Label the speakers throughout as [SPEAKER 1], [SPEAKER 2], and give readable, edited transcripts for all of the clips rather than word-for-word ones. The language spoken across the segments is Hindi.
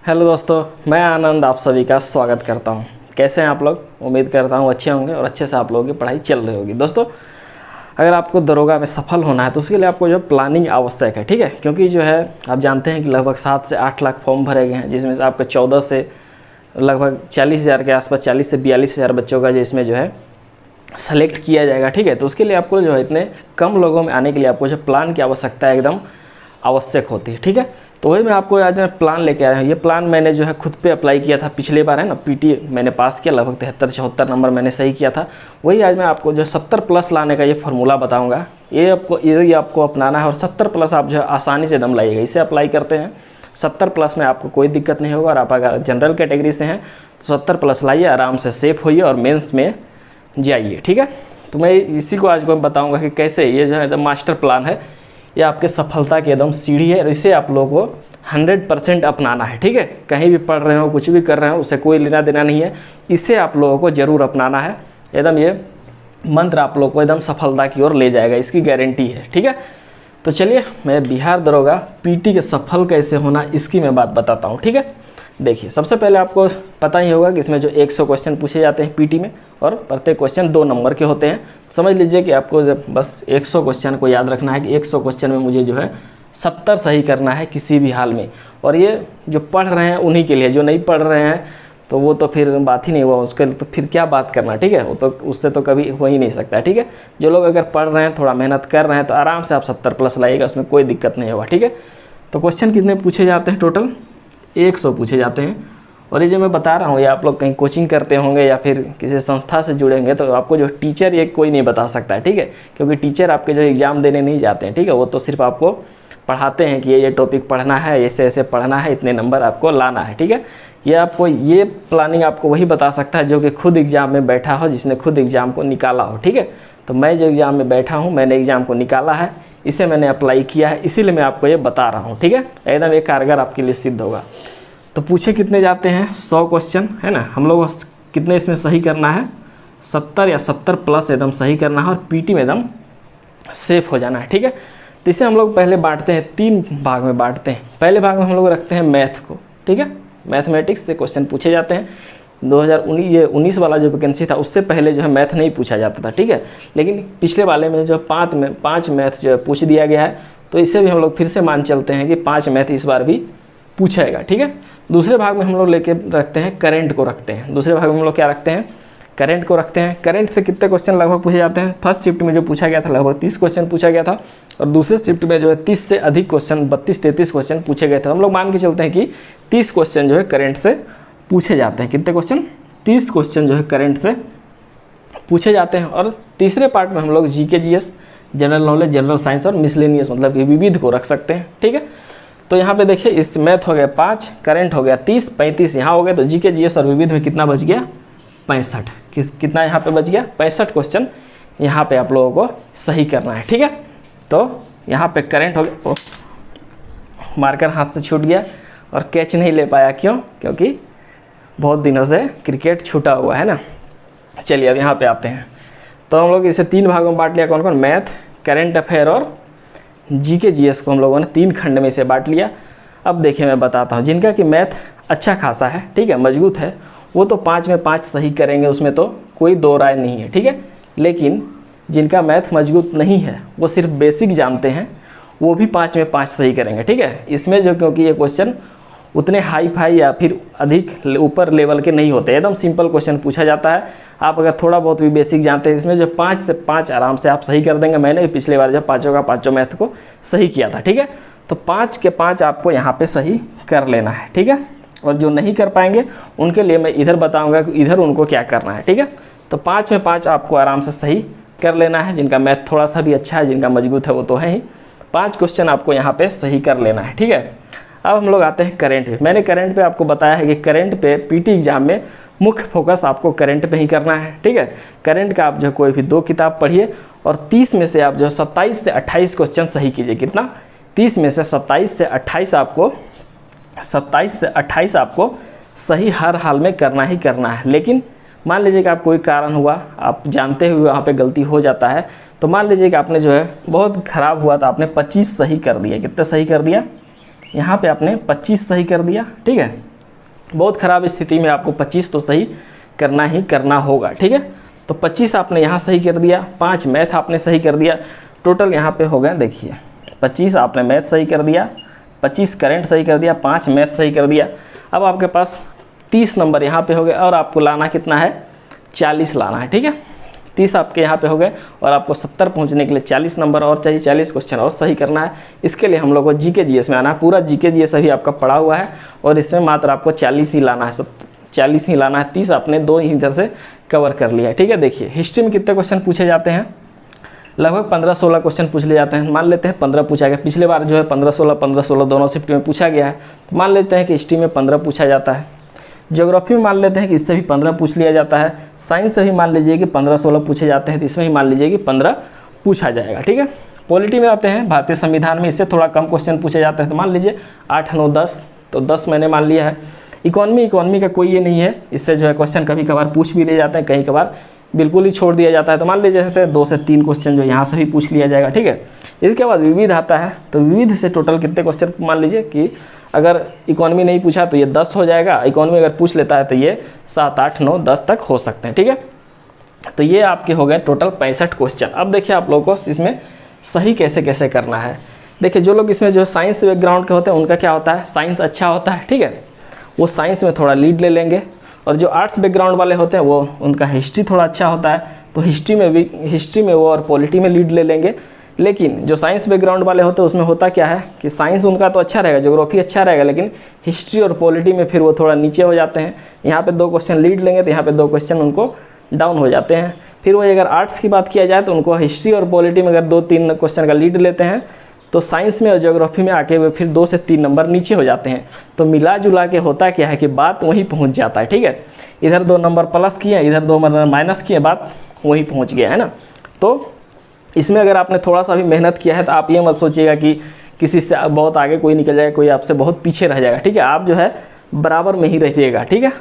[SPEAKER 1] हेलो दोस्तों, मैं आनंद आप सभी का स्वागत करता हूं। कैसे हैं आप लोग? उम्मीद करता हूं अच्छे होंगे और अच्छे से आप लोगों की पढ़ाई चल रही होगी। दोस्तों, अगर आपको दरोगा में सफल होना है तो उसके लिए आपको जो प्लानिंग आवश्यक है, ठीक है। क्योंकि जो है आप जानते हैं कि लगभग 7 से 8 लाख फॉर्म भरे गए हैं, जिसमें से आपके 14 से लगभग 40,000 के आसपास 40 से 42,000 बच्चों का जो इसमें जो है सेलेक्ट किया जाएगा, ठीक है। तो उसके लिए आपको जो है इतने कम लोगों में आने के लिए आपको जो प्लान की आवश्यकता है एकदम आवश्यक होती है, ठीक है। तो वही मैं आपको आज प्लान लेके आया हूँ। ये प्लान मैंने जो है खुद पे अप्लाई किया था पिछले बार, है ना। पीटी मैंने पास किया, लगभग 73-74 नंबर मैंने सही किया था। वही आज मैं आपको जो 70 प्लस लाने का ये फार्मूला बताऊँगा। ये आपको अपनाना है और 70 प्लस आप जो है आसानी से दम लाइएगा। इसे अप्लाई करते हैं 70 प्लस में आपको कोई दिक्कत नहीं होगा। और आप अगर जनरल कैटेगरी से हैं तो 70 प्लस लाइए, आराम से सेफ होइए और मेंस में जाइए, ठीक है। तो मैं इसी को आज को बताऊंगा कि कैसे ये जो है एकदम मास्टर प्लान है, ये आपके सफलता की एकदम सीढ़ी है और इसे आप लोगों को 100% अपनाना है, ठीक है। कहीं भी पढ़ रहे हो, कुछ भी कर रहे हो, उससे कोई लेना देना नहीं है। इसे आप लोगों को ज़रूर अपनाना है। एकदम ये मंत्र आप लोगों को एकदम सफलता की ओर ले जाएगा, इसकी गारंटी है, ठीक है। तो चलिए मैं बिहार दरोगा पीटी के सफल कैसे होना इसकी मैं बात बताता हूँ, ठीक है। देखिए, सबसे पहले आपको पता ही होगा कि इसमें जो 100 क्वेश्चन पूछे जाते हैं पीटी में और प्रत्येक क्वेश्चन 2 नंबर के होते हैं। समझ लीजिए कि आपको जब बस 100 क्वेश्चन को याद रखना है कि 100 क्वेश्चन में मुझे जो है 70 सही करना है किसी भी हाल में। और ये जो पढ़ रहे हैं उन्हीं के लिए, जो नहीं पढ़ रहे हैं तो वो तो फिर बात ही नहीं हुआ, उसके तो फिर क्या बात करना, ठीक है। वो तो उससे तो कभी हो ही नहीं सकता, ठीक है। जो लोग अगर पढ़ रहे हैं, थोड़ा मेहनत कर रहे हैं तो आराम से आप 70 प्लस लाइएगा, उसमें कोई दिक्कत नहीं होगा, ठीक है। तो क्वेश्चन कितने पूछे जाते हैं? टोटल 100 पूछे जाते हैं। और ये जो मैं बता रहा हूँ, ये आप लोग कहीं कोचिंग करते होंगे या फिर किसी संस्था से जुड़े होंगे तो आपको जो टीचर ये कोई नहीं बता सकता है, ठीक है। क्योंकि टीचर आपके जो एग्ज़ाम देने नहीं जाते हैं, ठीक है। वो तो सिर्फ आपको पढ़ाते हैं कि ये टॉपिक पढ़ना है, ऐसे ऐसे पढ़ना है, इतने नंबर आपको लाना है, ठीक है। ये आपको ये प्लानिंग आपको वही बता सकता है जो कि खुद एग्ज़ाम में बैठा हो, जिसने खुद एग्ज़ाम को निकाला हो, ठीक है। तो मैं जो एग्ज़ाम में बैठा हूँ, मैंने एग्ज़ाम को निकाला है, इसे मैंने अप्लाई किया है, इसीलिए मैं आपको ये बता रहा हूँ, ठीक है। एकदम ये कारगर आपके लिए सिद्ध होगा। तो पूछे कितने जाते हैं? 100 क्वेश्चन, है ना। हम लोग कितने इसमें सही करना है? 70 या 70 प्लस एकदम सही करना है और पीटी में एकदम सेफ हो जाना है, ठीक है। तो इसे हम लोग पहले बांटते हैं, 3 भाग में बांटते हैं। पहले भाग में हम लोग रखते हैं मैथ को, ठीक है। मैथमेटिक्स से क्वेश्चन पूछे जाते हैं। 2019 वाला जो वैकेंसी था उससे पहले जो है मैथ नहीं पूछा जाता था, ठीक है। लेकिन पिछले वाले में जो 5 मैथ जो है पूछ दिया गया है, तो इसे भी हम लोग फिर से मान चलते हैं कि 5 मैथ इस बार भी पूछेगा, ठीक है। दूसरे भाग में हम लोग लेके रखते हैं करंट को रखते हैं। दूसरे भाग में हम लोग क्या रखते हैं? करंट को रखते हैं। करंट से कितने क्वेश्चन लगभग पूछे जाते हैं? फर्स्ट शिफ्ट में जो पूछा गया था लगभग 30 क्वेश्चन पूछा गया था और दूसरे शिफ्ट में जो है 30 से अधिक क्वेश्चन, 32-33 क्वेश्चन पूछे गए थे। हम लोग मान के चलते हैं कि 30 क्वेश्चन जो है करंट से पूछे जाते हैं। कितने क्वेश्चन? 30 क्वेश्चन जो है करंट से पूछे जाते हैं। और तीसरे पार्ट में हम लोग GK, GS, general knowledge, general science और मिसलेनियस मतलब कि विविध को रख सकते हैं, ठीक है। तो यहाँ पे देखिए, इस मैथ हो गया 5, करंट हो गया 30, 35 यहाँ हो गए। तो जीके, जीएस और विविध में कितना बच गया? 65। कितना यहाँ पे बच गया? 65 क्वेश्चन यहाँ पे आप लोगों को सही करना है, ठीक है। तो यहाँ पे करंट हो गया, मार्कर हाथ से छूट गया और कैच नहीं ले पाया, क्यों? क्योंकि बहुत दिनों से क्रिकेट छूटा हुआ है ना। चलिए अब यहाँ पे आते हैं। तो हम लोग इसे 3 भागों में बांट लिया। कौन कौन? मैथ, करंट अफेयर और जीके, जीएस को हम लोगों ने 3 खंड में इसे बांट लिया। अब देखिए मैं बताता हूँ, जिनका कि मैथ अच्छा खासा है, ठीक है, मजबूत है, वो तो 5 में 5 सही करेंगे, उसमें तो कोई दो राय नहीं है, ठीक है। लेकिन जिनका मैथ मजबूत नहीं है, वो सिर्फ बेसिक जानते हैं, वो भी 5 में 5 सही करेंगे, ठीक है। इसमें जो, क्योंकि ये क्वेश्चन उतने हाई फाई या फिर अधिक ऊपर लेवल के नहीं होते, एकदम सिंपल क्वेश्चन पूछा जाता है। आप अगर थोड़ा बहुत भी बेसिक जानते हैं, इसमें जो 5 से 5 आराम से आप सही कर देंगे। मैंने भी पिछले बार जब 5 का 5 मैथ को सही किया था, ठीक है। तो 5 के 5 आपको यहाँ पे सही कर लेना है, ठीक है। और जो नहीं कर पाएंगे उनके लिए मैं इधर बताऊँगा कि इधर उनको क्या करना है, ठीक है। तो 5 में 5 आपको आराम से सही कर लेना है। जिनका मैथ थोड़ा सा भी अच्छा है, जिनका मजबूत है, वो तो है ही। 5 क्वेश्चन आपको यहाँ पे सही कर लेना है, ठीक है। अब हम लोग आते हैं करंट पे। मैंने करंट पे आपको बताया है कि करंट पे पीटी एग्जाम में मुख्य फोकस आपको करंट पे ही करना है, ठीक है। करंट का आप जो कोई भी 2 किताब पढ़िए और 30 में से आप जो 27 से 28 क्वेश्चन सही कीजिए। कितना? 30 में से 27 से 28 आपको सही हर हाल में करना ही करना है। लेकिन मान लीजिए कि आप कोई कारण हुआ, आप जानते हुए वहाँ पे गलती हो जाता है, तो मान लीजिए कि आपने जो है बहुत ख़राब हुआ तो आपने 25 सही कर दिया। कितने सही कर दिया? यहाँ पे आपने 25 सही कर दिया, ठीक है। बहुत ख़राब स्थिति में आपको 25 तो सही करना ही करना होगा, ठीक है। तो 25 आपने यहाँ सही कर दिया, 5 मैथ आपने सही कर दिया, टोटल यहाँ पे हो गए देखिए 25 आपने मैथ सही कर दिया, 25 करंट सही कर दिया, 5 मैथ सही कर दिया। अब आपके पास 30 नंबर यहाँ पे हो गए और आपको लाना कितना है 40 लाना है, ठीक है। 30 आपके यहाँ पे हो गए और आपको 70 पहुँचने के लिए 40 नंबर और चाहिए, 40 क्वेश्चन और सही करना है। इसके लिए हम लोग को जीके जीएस में आना है, पूरा जीके जीएस अभी आपका पड़ा हुआ है और इसमें मात्र आपको 40 ही लाना है, सब 40 ही लाना है। 30 आपने 2 ही इधर से कवर कर लिया है, ठीक है। देखिए हिस्ट्री में कितने क्वेश्चन पूछे जाते हैं, लगभग 15-16 क्वेश्चन पूछ ले जाते हैं। मान लेते हैं 15 पूछा गया, पिछले बार जो है 15-16 दोनों शिफ्ट में पूछा गया है, तो मान लेते हैं कि हिस्ट्री में 15 पूछा जाता है। ज्योग्राफी में मान लेते हैं कि इससे भी 15 पूछ लिया जाता है। साइंस से भी मान लीजिए कि 15-16 पूछे जाते हैं, तो इसमें भी मान लीजिए कि 15 पूछा जाएगा, ठीक है। पॉलिटी में आते हैं, भारतीय संविधान में इससे थोड़ा कम क्वेश्चन पूछे जाते हैं, तो मान लीजिए 8, 9, 10, तो 10 मैंने मान लिया है। इकोनॉमी का कोई ये नहीं है, इससे जो है क्वेश्चन कभी कभार पूछ भी ले जाते हैं, कहीं कभार बिल्कुल ही छोड़ दिया जाता है, तो मान लीजिए 2 से 3 क्वेश्चन जो यहाँ से भी पूछ लिया जाएगा, ठीक है। इसके बाद विविध आता है, तो विविध से टोटल कितने क्वेश्चन मान लीजिए कि अगर इकोनॉमी नहीं पूछा तो ये 10 हो जाएगा, इकोनॉमी अगर पूछ लेता है तो ये 7, 8, 9, 10 तक हो सकते हैं, ठीक है। तो ये आपके हो गए टोटल 65 क्वेश्चन। अब देखिए आप लोगों को इसमें सही कैसे कैसे करना है। देखिए जो लोग इसमें जो साइंस बैकग्राउंड के होते हैं उनका क्या होता है, साइंस अच्छा होता है, ठीक है, वो साइंस में थोड़ा लीड ले लेंगे। और जो आर्ट्स बैकग्राउंड वाले होते हैं वो उनका हिस्ट्री थोड़ा अच्छा होता है, तो हिस्ट्री में वो और पॉलिटी में लीड ले लेंगे। लेकिन जो साइंस बैकग्राउंड वाले होते हैं उसमें होता क्या है कि साइंस उनका तो अच्छा रहेगा, ज्योग्राफी अच्छा रहेगा, लेकिन हिस्ट्री और पॉलिटी में फिर वो थोड़ा नीचे हो जाते हैं। यहाँ पे 2 क्वेश्चन लीड लेंगे तो यहाँ पे 2 क्वेश्चन उनको डाउन हो जाते हैं। फिर वही अगर आर्ट्स की बात किया जाए तो उनको हिस्ट्री और पॉलिटी में अगर 2-3 क्वेश्चन का लीड लेते हैं तो साइंस में और ज्योग्राफी में आके वो फिर 2 से 3 नंबर नीचे हो जाते हैं। तो मिला जुला के होता क्या है कि बात वहीं पहुँच जाता है, ठीक है। इधर 2 नंबर प्लस किए, इधर 2 नंबर माइनस किए, बात वहीं पहुँच गया है ना। तो इसमें अगर आपने थोड़ा सा भी मेहनत किया है तो आप ये मत सोचिएगा कि किसी से बहुत आगे कोई निकल जाएगा, कोई आपसे बहुत पीछे रह जाएगा, ठीक है। आप जो है बराबर में ही रहिएगा, ठीक है।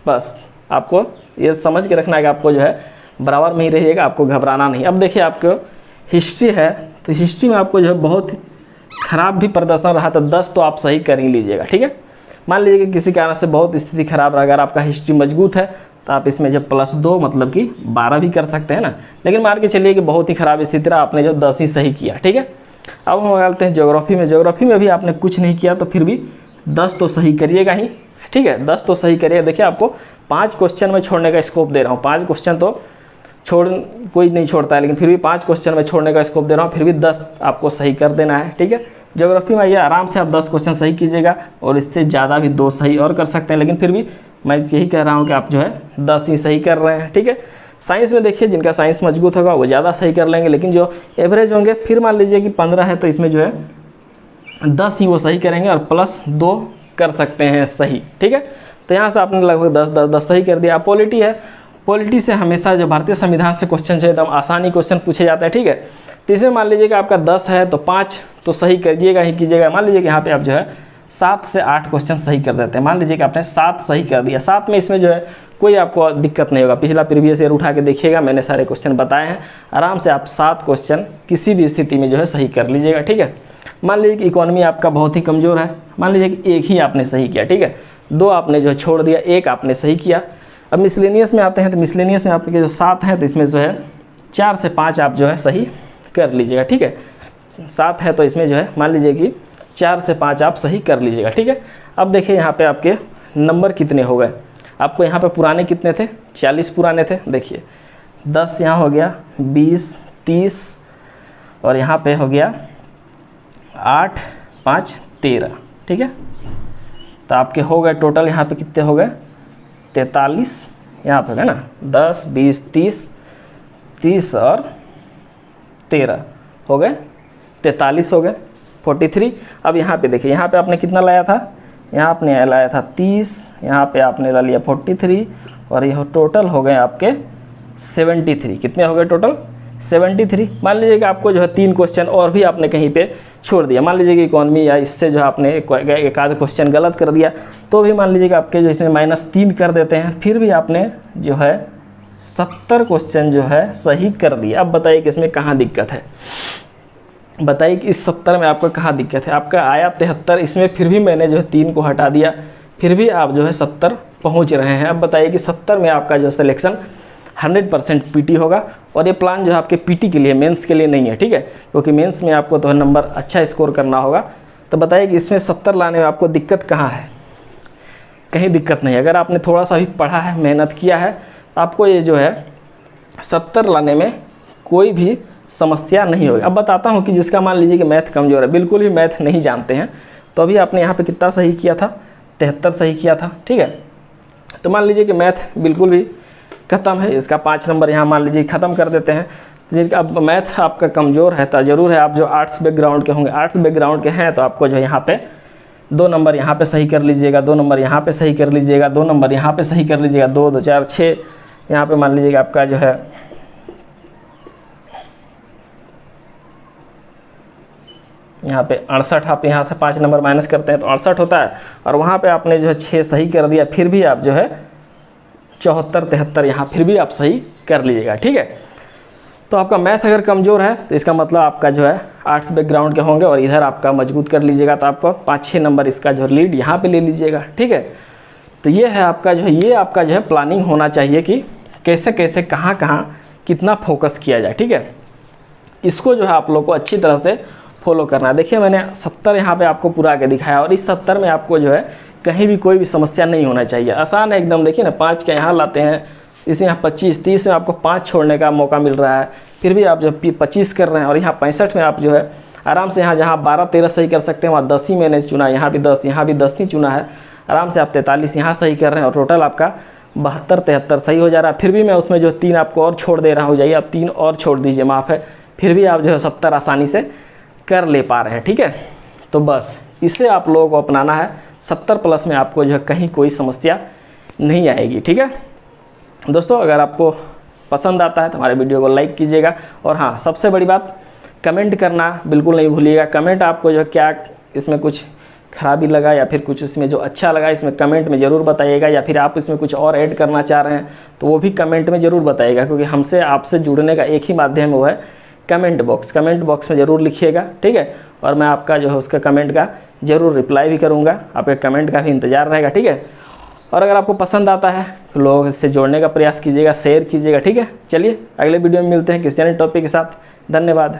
[SPEAKER 1] बस आपको ये समझ के रखना है कि आपको जो है बराबर में ही रहिएगा, आपको घबराना नहीं। अब देखिए आपको हिस्ट्री है, तो हिस्ट्री में आपको जो है बहुत ख़राब भी प्रदर्शन रहा तो 10 तो आप सही कर ही लीजिएगा, ठीक है। मान लीजिए कि किसी कारण से बहुत स्थिति खराब रहा, अगर आपका हिस्ट्री मजबूत है तो आप इसमें जब +2 मतलब कि 12 भी कर सकते हैं ना। लेकिन मान के चलिए कि बहुत ही ख़राब स्थिति रहा, आपने जो 10 ही सही किया, ठीक है। अब हम डालते हैं ज्योग्राफी में। ज्योग्राफी में भी आपने कुछ नहीं किया तो फिर भी 10 तो सही करिएगा ही, ठीक है। 10 तो सही करिएगा। देखिए आपको 5 क्वेश्चन में छोड़ने का स्कोप दे रहा हूँ, 5 क्वेश्चन तो कोई नहीं छोड़ता है, लेकिन फिर भी 5 क्वेश्चन में छोड़ने का स्कोप दे रहा हूँ, फिर भी 10 आपको सही कर देना है, ठीक है। ज्योग्राफी में आइए आराम से आप 10 क्वेश्चन सही कीजिएगा और इससे ज़्यादा भी 2 सही और कर सकते हैं, लेकिन फिर भी मैं यही कह रहा हूँ कि आप जो है 10 ही सही कर रहे हैं, ठीक है। साइंस में देखिए जिनका साइंस मजबूत होगा वो ज़्यादा सही कर लेंगे, लेकिन जो एवरेज होंगे फिर मान लीजिए कि 15 है तो इसमें जो है 10 ही वो सही करेंगे और +2 कर सकते हैं सही, ठीक है। तो यहाँ से आपने लगभग 10 सही कर दिया। पॉलिटी है, पॉलिटी से हमेशा जो भारतीय संविधान से क्वेश्चन जो है एकदम आसानी क्वेश्चन पूछे जाते हैं, ठीक है। तो इसमें मान लीजिए कि आपका 10 है तो 5 तो सही करिएगा ही कीजिएगा। मान लीजिए कि यहाँ पे आप जो है 7 से 8 क्वेश्चन सही कर देते हैं, मान लीजिए कि आपने 7 सही कर दिया, 7 में इसमें जो है कोई आपको दिक्कत नहीं होगा। पिछला प्रीवियस ईयर उठा के देखिएगा, मैंने सारे क्वेश्चन बताए हैं, आराम से आप 7 क्वेश्चन किसी भी स्थिति में जो है सही कर लीजिएगा, ठीक है। मान लीजिए कि इकोनॉमी आपका बहुत ही कमज़ोर है, मान लीजिए कि 1 ही आपने सही किया, ठीक है, 2 आपने जो है छोड़ दिया, 1 आपने सही किया। अब मिसलेनियस में आते हैं, तो मिसलेनियस में आपके जो 7 हैं तो इसमें जो है 4 से 5 आप जो है सही कर लीजिएगा, ठीक है। 7 है तो इसमें जो है मान लीजिए कि 4 से 5 आप सही कर लीजिएगा, ठीक है। अब देखिए यहाँ पे आपके नंबर कितने हो गए, आपको यहाँ पे पुराने कितने थे, 40 पुराने थे। देखिए 10 यहाँ हो गया, 20, 30 और यहाँ पे हो गया 8, 5, 13, ठीक है। तो आपके हो गए टोटल यहाँ पे कितने हो गए, 43 यहाँ पे है ना, 10, 20, 30 और 13 हो गए, 43 हो गए, 43। अब यहाँ पे देखिए, यहाँ पे आपने कितना लाया था, यहाँ आपने लाया था 30, यहाँ पे आपने ला लिया 43 और यह टोटल हो गए आपके 73। कितने हो गए टोटल, 73। मान लीजिए कि आपको जो है 3 क्वेश्चन और भी आपने कहीं पे छोड़ दिया, मान लीजिए कि इकोनॉमी या इससे जो आपने एक आध क्वेश्चन गलत कर दिया, तो भी मान लीजिए कि आपके जो इसमें -3 कर देते हैं, फिर भी आपने जो है 70 क्वेश्चन जो है सही कर दिया। अब बताइए कि इसमें कहाँ दिक्कत है, बताइए कि इस 70 में आपको कहाँ दिक्कत है। आपका आया 73, इसमें फिर भी मैंने जो है 3 को हटा दिया, फिर भी आप जो है 70 पहुंच रहे हैं। अब बताइए कि 70 में आपका जो सिलेक्शन 100% पीटी होगा, और ये प्लान जो है आपके पीटी के लिए, मेंस के लिए नहीं है, ठीक है, क्योंकि मेंस में आपको तो नंबर अच्छा स्कोर करना होगा। तो बताइए कि इसमें 70 लाने में आपको दिक्कत कहाँ है? कहीं दिक्कत नहीं। अगर आपने थोड़ा सा भी पढ़ा है, मेहनत किया है, तो आपको ये जो है 70 लाने में कोई भी समस्या नहीं होगी। अब बताता हूँ कि जिसका मान लीजिए कि मैथ कमज़ोर है, बिल्कुल भी मैथ नहीं जानते हैं, तो अभी आपने यहाँ पे कितना सही किया था? 73 सही किया था, ठीक है। तो मान लीजिए कि मैथ बिल्कुल भी ख़त्म है, इसका 5 नंबर यहाँ मान लीजिए ख़त्म कर देते हैं। जिनका अब मैथ आपका कमज़ोर है तो ज़रूर है, आप जो आर्ट्स बैकग्राउंड के होंगे, आर्ट्स बैकग्राउंड के हैं, तो आपको जो यहाँ पे 2 नंबर यहाँ पे सही कर लीजिएगा, 2 नंबर यहाँ पे सही कर लीजिएगा, 2 नंबर यहाँ पे सही कर लीजिएगा, 2 2 4 6 यहाँ पे मान लीजिएगा आपका जो है यहाँ पे 68, आप यहाँ से 5 नंबर माइनस करते हैं तो 68 होता है, और वहाँ पे आपने जो है 6 सही कर दिया, फिर भी आप जो है 74 73 यहाँ फिर भी आप सही कर लीजिएगा, ठीक है। तो आपका मैथ अगर कमज़ोर है तो इसका मतलब आपका जो है आर्ट्स बैकग्राउंड के होंगे, और इधर आपका मजबूत कर लीजिएगा तो आपको 5-6 नंबर इसका जो लीड यहाँ पे ले लीजिएगा, ठीक है। तो ये है आपका जो है, ये आपका जो है प्लानिंग होना चाहिए कि कैसे कैसे कहाँ कहाँ कितना फोकस किया जाए, ठीक है। इसको जो है आप लोग को अच्छी तरह से फॉलो करना है। देखिए मैंने 70 यहाँ पे आपको पूरा आगे दिखाया, और इस 70 में आपको जो है कहीं भी कोई भी समस्या नहीं होना चाहिए। आसान है एकदम। देखिए ना, 5 का यहाँ लाते हैं, इसमें यहाँ 25 30 में आपको 5 छोड़ने का मौका मिल रहा है, फिर भी आप जो 25 कर रहे हैं, और यहाँ 65 में आप जो है आराम से यहाँ जहाँ 12 13 सही कर सकते हैं, वहाँ 10 ही मैंने चुना, यहाँ भी 10, यहाँ भी 10 ही चुना है, आराम से आप 43 यहाँ सही कर रहे हैं, और टोटल आपका 72 73 सही हो जा रहा है। फिर भी मैं उसमें जो 3 आपको और छोड़ दे रहा हूँ, जाइए आप 3 और छोड़ दीजिए, माफ़ है, फिर भी आप जो है 70 आसानी से कर ले पा रहे हैं, ठीक है। तो बस इसे आप लोगों को अपनाना है, 70 प्लस में आपको जो है कहीं कोई समस्या नहीं आएगी, ठीक है दोस्तों। अगर आपको पसंद आता है तो हमारे वीडियो को लाइक कीजिएगा, और हाँ, सबसे बड़ी बात, कमेंट करना बिल्कुल नहीं भूलिएगा। कमेंट आपको जो क्या इसमें कुछ खराबी लगा या फिर कुछ इसमें जो अच्छा लगा, इसमें कमेंट में ज़रूर बताइएगा, या फिर आप इसमें कुछ और ऐड करना चाह रहे हैं तो वो भी कमेंट में ज़रूर बताइएगा, क्योंकि हमसे आपसे जुड़ने का एक ही माध्यम है, वो है कमेंट बॉक्स। कमेंट बॉक्स में ज़रूर लिखिएगा, ठीक है, और मैं आपका जो है उसका कमेंट का ज़रूर रिप्लाई भी करूँगा, आपके कमेंट का भी इंतज़ार रहेगा, ठीक है। और अगर आपको पसंद आता है तो लोगों से जोड़ने का प्रयास कीजिएगा, शेयर कीजिएगा, ठीक है। चलिए अगले वीडियो में मिलते हैं किसी अन्य टॉपिक के साथ। धन्यवाद।